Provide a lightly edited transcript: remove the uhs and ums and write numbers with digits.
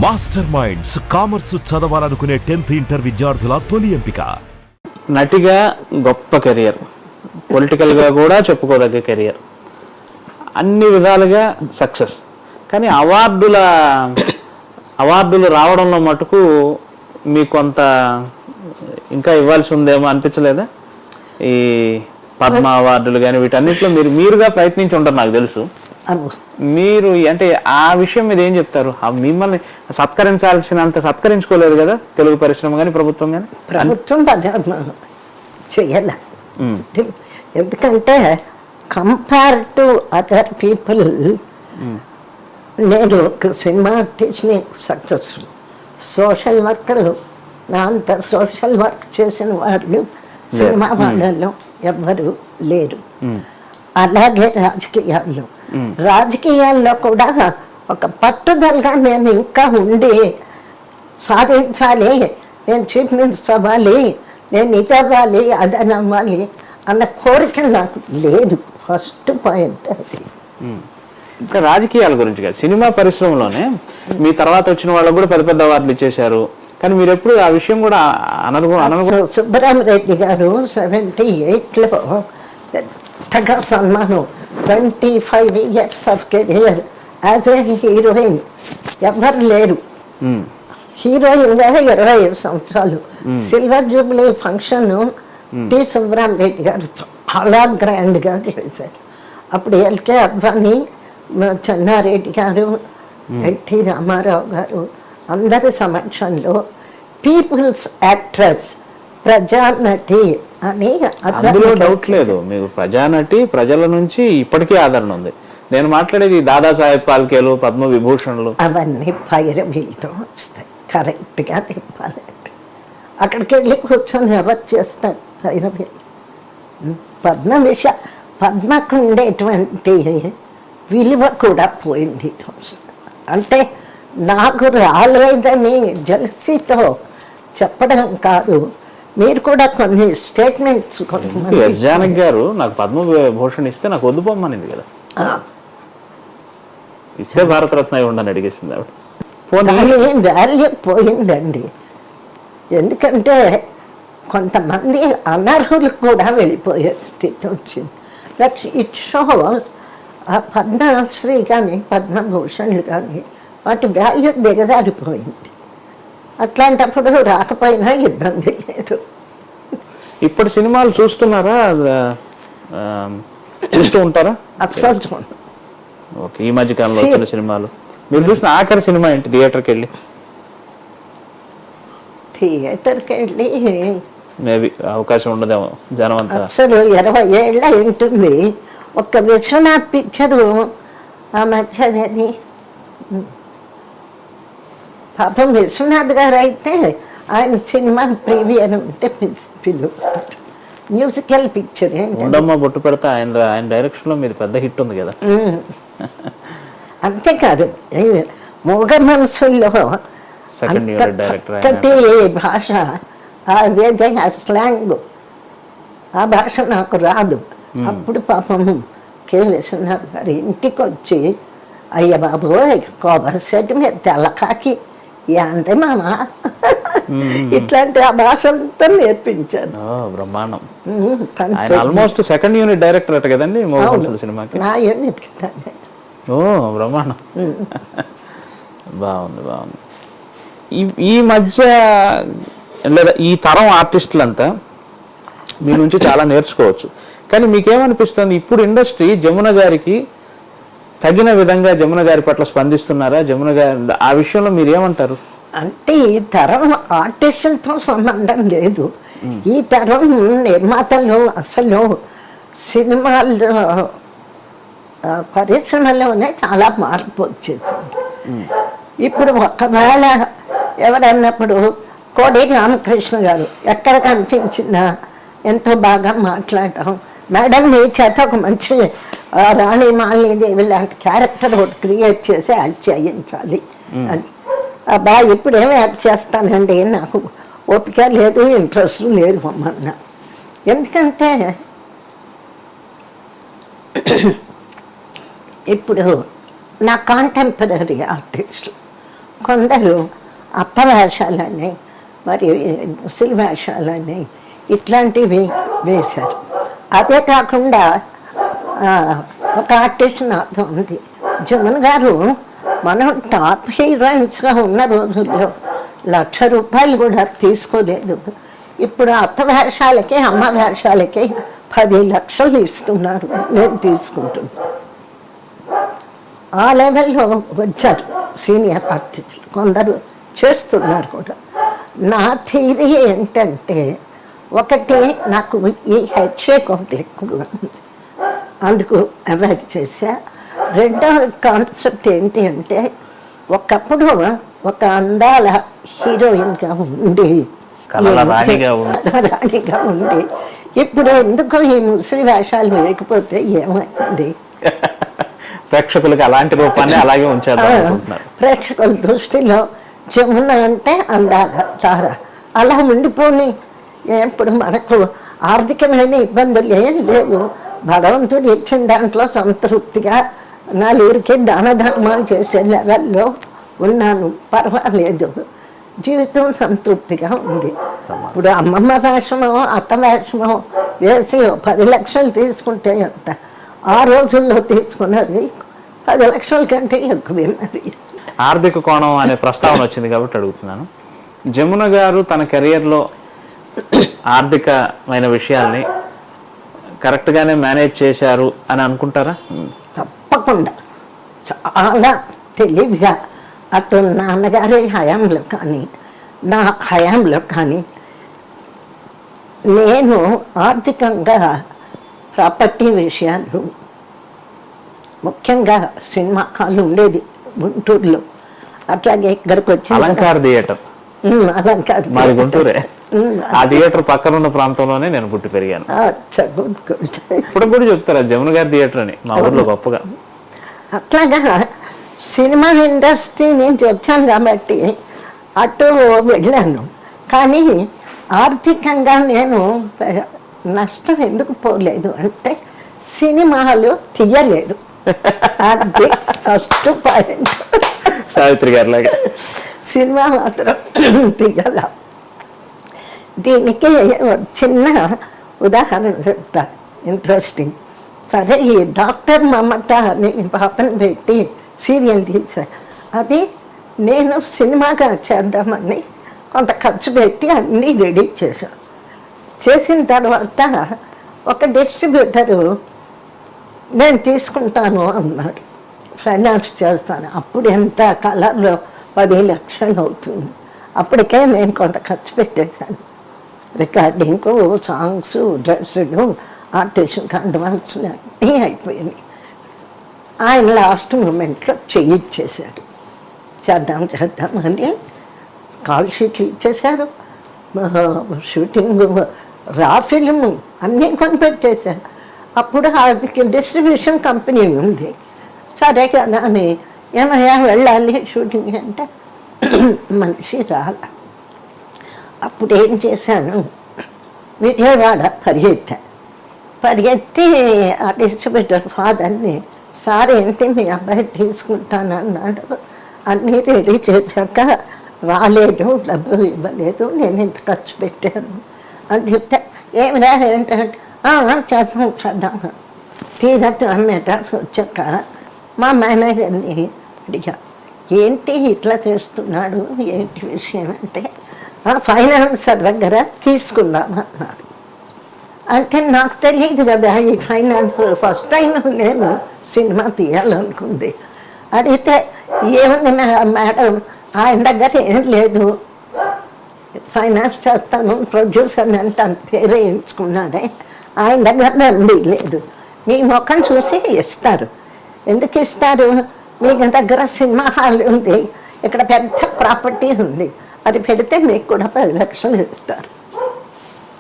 Master minds commerce చదవాలనుకునే 10th inter విద్యార్థుల తొలి ఎంపిక. నటిగా గొప్ప కెరియర్, పొలిటికల్గా కూడా చెప్పుకోదగ్గ కెరియర్, అన్ని విధాలుగా సక్సెస్. కానీ అవార్డులు రావడంలో మటుకు మీకు కొంత ఇంకా ఇవ్వాల్సి ఉందేమో అనిపించలేదా? ఈ పద్మ అవార్డులు కానీ వీటన్నిటిలో మీరుగా ప్రయత్నించి ఉంటారు నాకు తెలుసు. మీరు అంటే ఆ విషయం మీద ఏం చెప్తారు? మిమ్మల్ని సత్కరించాల్సినంత సత్కరించుకోలేదు కదా తెలుగు పరిశ్రమ కానీ ప్రభుత్వం కానీ? ప్రభుత్వం చెయ్యాల. ఎందుకంటే కంపేర్ టు అదర్ పీపుల్ నేను ఒక సినిమా ఆర్టిస్ట్ని సక్సెస్ఫుల్. సోషల్ వర్కర్ నా అంత సోషల్ వర్క్ చేసిన వాళ్ళు సినిమా వాళ్ళలో ఎవ్వరు లేరు. అలాగే రాజకీయాల్లో కూడా ఒక పట్టుదలగా నేను ఇంకా ఉండి సాధించాలి, నేను చీఫ్ మినిస్టర్ అవ్వాలి, నేను ఇది అవ్వాలి, అదని అవ్వాలి అన్న కోరిక నాకు లేదు. ఫస్ట్ పాయింట్ అది. ఇంకా రాజకీయాల గురించి కాదు, సినిమా పరిశ్రమలోనే మీ తర్వాత వచ్చిన వాళ్ళకు కూడా పెద్ద పెద్ద అవార్డులు ఇచ్చేశారు. కానీ మీరు ఎప్పుడు ఆ విషయం కూడా అనరు. సుబ్బరామరెడ్డి గారు 78లో పెద్దగా సన్మానం, 25 years of career as a heroine, ఎవరు లేరు. హీరోయిన్ గా 25 సంవత్సరాలు. Silver Jubilee function T Subbarami Reddy గారు చాలా గ్రాండ్ గా చేశారు. అప్పుడు ఎల్కే అద్వానీ, చెన్నారెడ్డి గారు, ఎన్టీ రామారావు గారు అందరి సమక్షంలో పీపుల్స్ యాక్ట్రెస్, ప్రజానటి అని. అందులో డౌట్ లేదు, మీకు ప్రజానటి ప్రజల నుంచి ఇప్పటికీ ఆదరణ ఉంది. నేను మాట్లాడేది దాదాసాహెబ్ ఫాల్కేలు, పద్మ విభూషణలు అవన్నీ పైరవీలతో వస్తాయి. కరెక్ట్ గా చెప్పాలంటే అక్కడికి వెళ్ళి కూర్చొని ఎవరు చేస్తారు పైరవీలు? పద్మకు ఉండేటువంటి విలువ కూడా పోయింది ఈరోజు. అంటే నాకు రాలేదని జలసీతో చెప్పడం కాదు, మీరు కూడా కొన్ని స్టేట్మెంట్స్. ఎస్ జానకి గారు నాకు పద్మ విభూషణ్ ఇస్తే నాకు వద్దు పొమ్మనింది కదా, ఇస్తే భారతరత్న ఉండని అడిగేసింది ఆవిడ. వాల్యూ పోయిందండి. ఎందుకంటే కొంతమంది అనర్హులు కూడా వెళ్ళిపోయే స్థితి వచ్చింది. దట్ ఇట్ షోస్ ఆ పద్మశ్రీ కానీ పద్మభూషణ్లు కానీ వాటి వాల్యూ దిగజారిపోయింది. అట్లాంటప్పుడు రాకపోయినా ఇబ్బంది లేదు. ఇప్పుడు సినిమాలు చూస్తున్నారా, చూస్తూ ఉంటారా? అసలు చూడండి. ఓకే, ఈ మధ్య కాలంలో వచ్చిన సినిమాలు మీరు చూసిన ఆఖరి సినిమా ఏంటి? థియేటర్కి వెళ్ళి మేబీ అవకాశం ఉండదేమో జనం అంతా. అసలు 20 ఏళ్ళ ఉంటుంది. ఒక విశ్వనాథ్ పిక్చరు ఆ మధ్యని, పాపం విశ్వనాథ్ గారు అయితే ఆయన సినిమా ప్రీమియర్ ఉంటే పిలుస్తారు. మ్యూజికల్ పిక్చర్ ఉండమ్మ బొట్టు పెడితే ఆయన డైరెక్షన్ లో మీరు పెద్ద హిట్ ఉంది కదా. అంతేకాదు, మూగ మనసుల్లో చక్కటి భాష, అదేదే స్లాంగ్, ఆ భాష నాకు రాదు. అప్పుడు పాపం కె విశ్వనాథ్ గారు ఇంటికి వచ్చి, అయ్య బాబు కోబర్ సెట్ మీద తెల్లకాకి అంతే మామ, ఇట్లాంటి ఆ భాష అంతా నేర్పించాను. బ్రహ్మాండం. ఆల్మోస్ట్ సెకండ్ యూనిట్ డైరెక్టర్ అట కదండి సినిమాకి. నా యూనిట్. ఓ బ్రహ్మాండం. బాగుంది. ఈ మధ్య లేదా ఈ తరం ఆర్టిస్టులంతా మీ నుంచి చాలా నేర్చుకోవచ్చు. కానీ మీకేమనిపిస్తుంది, ఇప్పుడు ఇండస్ట్రీ జమున గారికి తగిన విధంగా జమున గారి పట్ల స్పందిస్తున్నారా? జమున గారి ఆ విషయంలో మీరు ఏమంటారు? అంటే ఈ తరం ఆర్టిస్టులతో సంబంధం లేదు. ఈ తరం నిర్మాతలు అసలు సినిమాల్లో పరిశ్రమలోనే చాలా మార్పు వచ్చేసింది. ఇప్పుడు ఒకవేళ ఎవరన్నప్పుడు కోడి రామకృష్ణ గారు ఎక్కడ కనిపించినా ఎంతో బాగా మాట్లాడటం, మేడం మీ చేత ఒక మంచి రాణి మాలినీదేవి లాంటి క్యారెక్టర్ ఒకటి క్రియేట్ చేసి యాక్ట్ చేయించాలి అని. అబ్బా ఇప్పుడు ఏమి యాక్ట్ చేస్తానండి, నాకు ఓపిక లేదు, ఇంట్రెస్ట్ లేదు అమ్మన్నా. ఎందుకంటే ఇప్పుడు నా కాంటెంపరీ ఆర్టిస్టులు కొందరు అత్త వేషాలని మరి ముసలి వేషాలని ఇట్లాంటివి వేశారు. అదే కాకుండా ఒక ఆర్టిస్ట్ నాతో ఉంది, జమున్ గారు మనం టాప్ హీరోయిన్స్గా ఉన్న రోజుల్లో ₹1,00,000 కూడా తీసుకోలేదు. ఇప్పుడు అత్త వేషాలకి అమ్మ వేషాలకి 10 లక్షలు ఇస్తున్నారు, నేను తీసుకుంటున్నాను. ఆ లెవెల్లో వచ్చారు సీనియర్ ఆర్టిస్టులు, కొందరు చేస్తున్నారు కూడా. నా థియరీ ఏంటంటే, ఒకటి నాకు ఈ హెడ్ షేక్ ఒకటి ఎక్కువగా ఉంది, అందుకు అవాయిడ్ చేశా. రెండో కాన్సెప్ట్ ఏంటి అంటే, ఒకప్పుడు ఒక అందాల హీరోయిన్గా ఉండి రాణిగా ఉండి ఇప్పుడు ఎందుకు ఈ ముసలి వేషాలు వేయకపోతే ఏమైంది? ప్రేక్షకులకి అలాంటి రూపాన్ని అలాగే ఉంచారు. ప్రేక్షకుల దృష్టిలో జమున అంటే అందాల తార, అలా ఉండిపోని. ఇప్పుడు మనకు ఆర్థికమైన ఇబ్బందులు ఏం లేవు, భగవంతుడు ఇచ్చిన దాంట్లో సంతృప్తిగా నలుగురికి దాన ధర్మాలు చేసే లెవెల్లో ఉన్నాను, పర్వాలేదు, జీవితం సంతృప్తిగా ఉంది. ఇప్పుడు అమ్మమ్మ వేషమో అత్త వేషమో వేసి 10 లక్షలు తీసుకుంటే ఎంత? ఆ రోజుల్లో తీసుకున్నది 10 లక్షల కంటే ఎక్కువైనది. ఆర్థిక కోణం అనే ప్రస్తావన వచ్చింది కాబట్టి అడుగుతున్నాను. జమున గారు తన కెరియర్లో ఆర్థికమైన విషయాల్ని కరెక్ట్గానే మేనేజ్ చేశారు అని అనుకుంటారా? తప్పకుండా, చాలా తెలివిగా. అటు నాన్నగారి హయాంలో కానీ నా హయాంలో కానీ నేను ఆర్థికంగా ప్రాపర్టీ విషయాలు, ముఖ్యంగా సినిమా హాల్ ఉండేది గుంటూరులో, అట్లాగే ఇక్కడికి వచ్చి అలంకార థియేటర్, మాది గుంటూరే, ఆ థియేటర్ పక్కన ఉన్న ప్రాంతంలోనే నేను పుట్టి పెరిగాను. ఇప్పుడు కూడా చెప్తారా జమున గారి థియేటర్ అని మా ఊర్లో గొప్పగా. అట్లాగా సినిమా ఇండస్ట్రీ నుంచి వచ్చాను కాబట్టి అటు వెళ్ళాను. కానీ ఆర్థికంగా నేను నష్టం ఎందుకు పోలేదు అంటే, సినిమాలు తీయలేదు, అది ఫస్ట్ పాయింట్. సావిత్రి గారి లాగా సినిమా మాత్రం తీయాల. దీనికి చిన్న ఉదాహరణ చెప్తా, ఇంట్రెస్టింగ్. సరే, ఈ డాక్టర్ మమత అని పాపను పెట్టి సీరియల్ తీశారు. అది నేను సినిమాగా చేద్దామని కొంత ఖర్చు పెట్టి అన్నీ రెడీ చేశాను. చేసిన తర్వాత ఒక డిస్ట్రిబ్యూటరు నేను తీసుకుంటాను అన్నాడు, ఫైనాన్స్ చేస్తాను. అప్పుడు ఎంత కలర్లో 10 లక్షలు అవుతుంది. అప్పటికే నేను కొంత ఖర్చు పెట్టేశాను, రికార్డింగ్, సాంగ్స్, డ్రెస్సులు, ఆర్టిస్ట్ అడ్వాన్స్లు అన్నీ అయిపోయినాయి. ఆయన లాస్ట్ మూమెంట్లో చేయించేశాడు. చేద్దామని కాల్ షీట్లు ఇచ్చేశారు, షూటింగ్, రా ఫిల్మ్ అన్నీ కొనిపెట్టేశారు. అప్పుడు అది డిస్ట్రిబ్యూషన్ కంపెనీ ఉంది. సరే కదా అని, ఏమయ్యా వెళ్ళాలి షూటింగ్ అంటే మనిషి రాల. అప్పుడు ఏం చేశాను, విజయవాడ పరిగెత్తి ఆ డిస్ట్రిబ్యూటర్ ఫాదర్ని, సార్ ఏంటి మీ అబ్బాయి తీసుకుంటాను అన్నాడు, అన్నీ రెడీ చేశాక రాలేదు, డబ్బు ఇవ్వలేదు, నేను ఇంత ఖర్చు పెట్టాను అని చెప్తే, ఏమిరా ఏంటంటే చేద్దాం. తీరట్టు మెడ్రాస్ వచ్చాక మా మేనేజర్ని అడిగా, ఏంటి ఇట్లా చేస్తున్నాడు, ఏంటి విషయం అంటే, ఫైనాన్సర్ దగ్గర తీసుకుందాం అన్నాడు. అంటే నాకు తెలియదు కదా ఈ ఫైనాన్స్, ఫస్ట్ టైం నేను సినిమా తీయాలనుకుంది. అడిగితే ఏముంది మేడం, ఆయన దగ్గర ఏం లేదు, ఫైనాన్స్ చేస్తాను, ప్రొడ్యూసర్ అని తన పేరు వేయించుకున్నాడే, ఆయన దగ్గర నంబి లేదు, మీ ముఖం చూసి ఇస్తారు. ఎందుకు ఇస్తారు, మీ దగ్గర సినిమా హాల్ ఉంది, ఇక్కడ పెద్ద ప్రాపర్టీ ఉంది, అది పెడితే మీకు కూడా 10 లక్షలు ఇస్తారు.